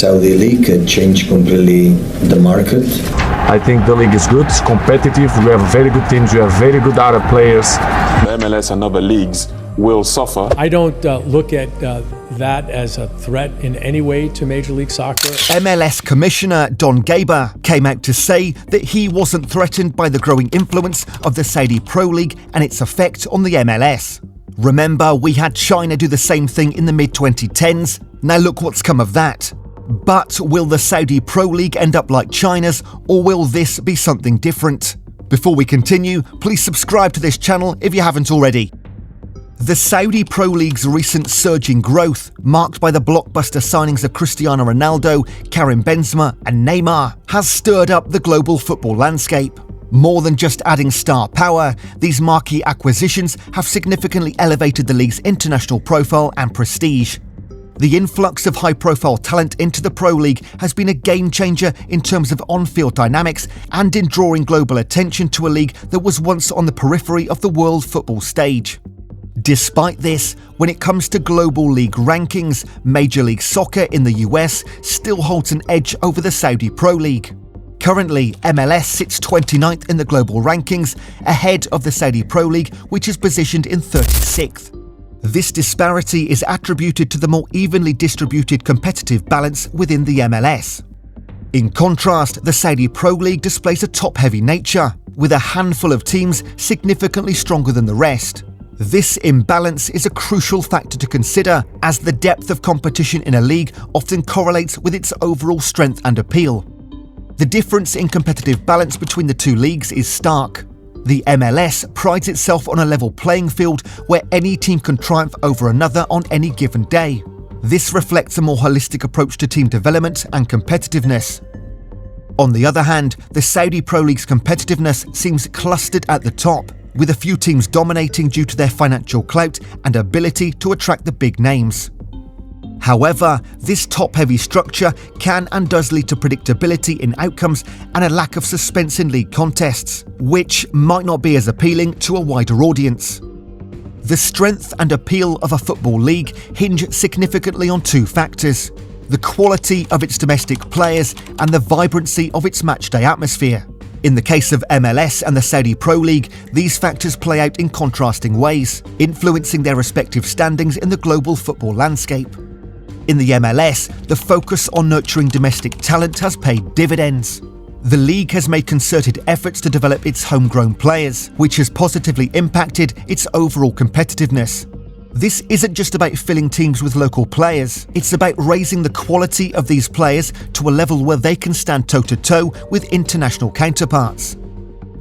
Saudi League could change completely the market. I think the league is good, it's competitive, we have very good teams, we have very good Arab players. The MLS and other leagues will suffer. I don't look at that as a threat in any way to Major League Soccer. MLS Commissioner Don Gaber came out to say that he wasn't threatened by the growing influence of the Saudi Pro League and its effect on the MLS. Remember, we had China do the same thing in the mid-2010s. Now look what's come of that. But will the Saudi Pro League end up like China's, or will this be something different? Before we continue, please subscribe to this channel if you haven't already. The Saudi Pro League's recent surging growth, marked by the blockbuster signings of Cristiano Ronaldo, Karim Benzema and Neymar, has stirred up the global football landscape. More than just adding star power, these marquee acquisitions have significantly elevated the league's international profile and prestige. The influx of high-profile talent into the Pro League has been a game-changer in terms of on-field dynamics and in drawing global attention to a league that was once on the periphery of the world football stage. Despite this, when it comes to global league rankings, Major League Soccer in the US still holds an edge over the Saudi Pro League. Currently, MLS sits 29th in the global rankings, ahead of the Saudi Pro League, which is positioned in 36th. This disparity is attributed to the more evenly distributed competitive balance within the MLS. In contrast, the Saudi Pro League displays a top-heavy nature, with a handful of teams significantly stronger than the rest. This imbalance is a crucial factor to consider, as the depth of competition in a league often correlates with its overall strength and appeal. The difference in competitive balance between the two leagues is stark. The MLS prides itself on a level playing field where any team can triumph over another on any given day. This reflects a more holistic approach to team development and competitiveness. On the other hand, the Saudi Pro League's competitiveness seems clustered at the top, with a few teams dominating due to their financial clout and ability to attract the big names. However, this top-heavy structure can and does lead to predictability in outcomes and a lack of suspense in league contests, which might not be as appealing to a wider audience. The strength and appeal of a football league hinge significantly on two factors: the quality of its domestic players and the vibrancy of its matchday atmosphere. In the case of MLS and the Saudi Pro League, these factors play out in contrasting ways, influencing their respective standings in the global football landscape. In the MLS, the focus on nurturing domestic talent has paid dividends. The league has made concerted efforts to develop its homegrown players, which has positively impacted its overall competitiveness. This isn't just about filling teams with local players, it's about raising the quality of these players to a level where they can stand toe-to-toe with international counterparts.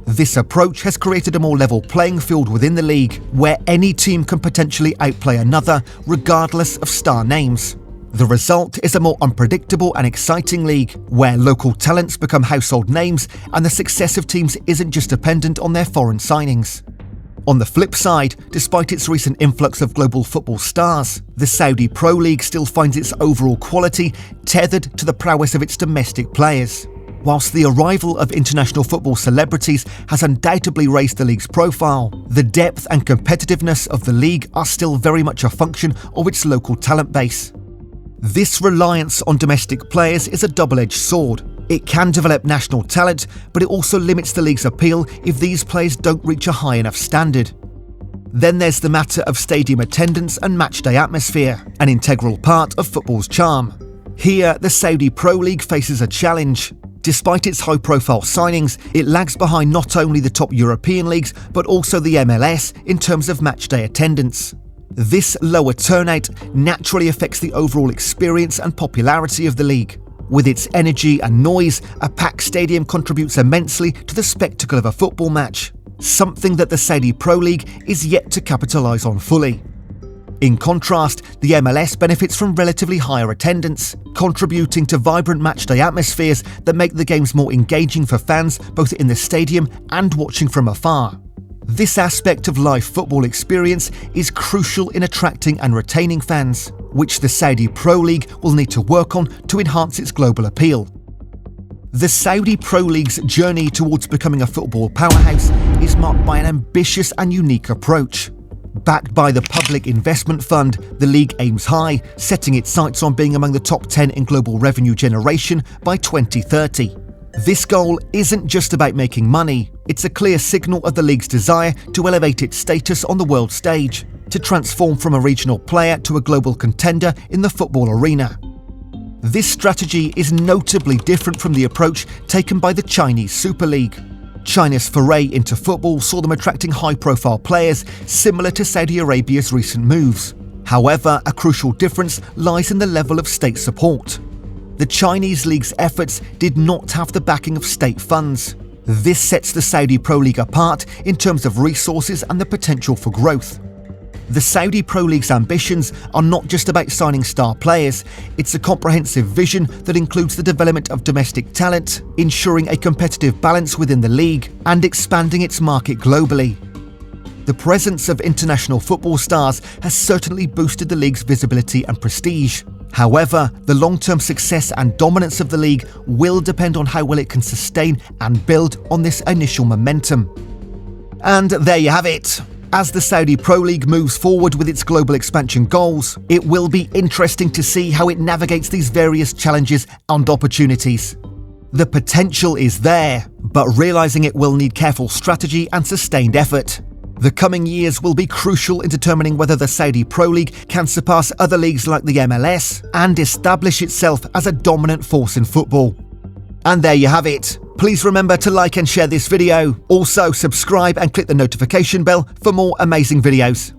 This approach has created a more level playing field within the league, where any team can potentially outplay another, regardless of star names. The result is a more unpredictable and exciting league, where local talents become household names and the success of teams isn't just dependent on their foreign signings. On the flip side, despite its recent influx of global football stars, the Saudi Pro League still finds its overall quality tethered to the prowess of its domestic players. Whilst the arrival of international football celebrities has undoubtedly raised the league's profile, the depth and competitiveness of the league are still very much a function of its local talent base. This reliance on domestic players is a double-edged sword. It can develop national talent, but it also limits the league's appeal if these players don't reach a high enough standard. Then there's the matter of stadium attendance and matchday atmosphere, an integral part of football's charm. Here, the Saudi Pro League faces a challenge. Despite its high-profile signings, it lags behind not only the top European leagues, but also the MLS in terms of matchday attendance. This lower turnout naturally affects the overall experience and popularity of the league. With its energy and noise, a packed stadium contributes immensely to the spectacle of a football match, something that the Saudi Pro League is yet to capitalise on fully. In contrast, the MLS benefits from relatively higher attendance, contributing to vibrant matchday atmospheres that make the games more engaging for fans both in the stadium and watching from afar. This aspect of live football experience is crucial in attracting and retaining fans, which the Saudi Pro League will need to work on to enhance its global appeal. The Saudi Pro League's journey towards becoming a football powerhouse is marked by an ambitious and unique approach. Backed by the Public Investment Fund, the league aims high, setting its sights on being among the top 10 in global revenue generation by 2030. This goal isn't just about making money, it's a clear signal of the league's desire to elevate its status on the world stage, to transform from a regional player to a global contender in the football arena. This strategy is notably different from the approach taken by the Chinese Super League. China's foray into football saw them attracting high-profile players similar to Saudi Arabia's recent moves. However, a crucial difference lies in the level of state support. The Chinese league's efforts did not have the backing of state funds. This sets the Saudi Pro League apart in terms of resources and the potential for growth. The Saudi Pro League's ambitions are not just about signing star players, it's a comprehensive vision that includes the development of domestic talent, ensuring a competitive balance within the league, and expanding its market globally. The presence of international football stars has certainly boosted the league's visibility and prestige. However, the long-term success and dominance of the league will depend on how well it can sustain and build on this initial momentum. And there you have it. As the Saudi Pro League moves forward with its global expansion goals, it will be interesting to see how it navigates these various challenges and opportunities. The potential is there, but realizing it will need careful strategy and sustained effort. The coming years will be crucial in determining whether the Saudi Pro League can surpass other leagues like the MLS and establish itself as a dominant force in football. And there you have it. Please remember to like and share this video. Also, subscribe and click the notification bell for more amazing videos.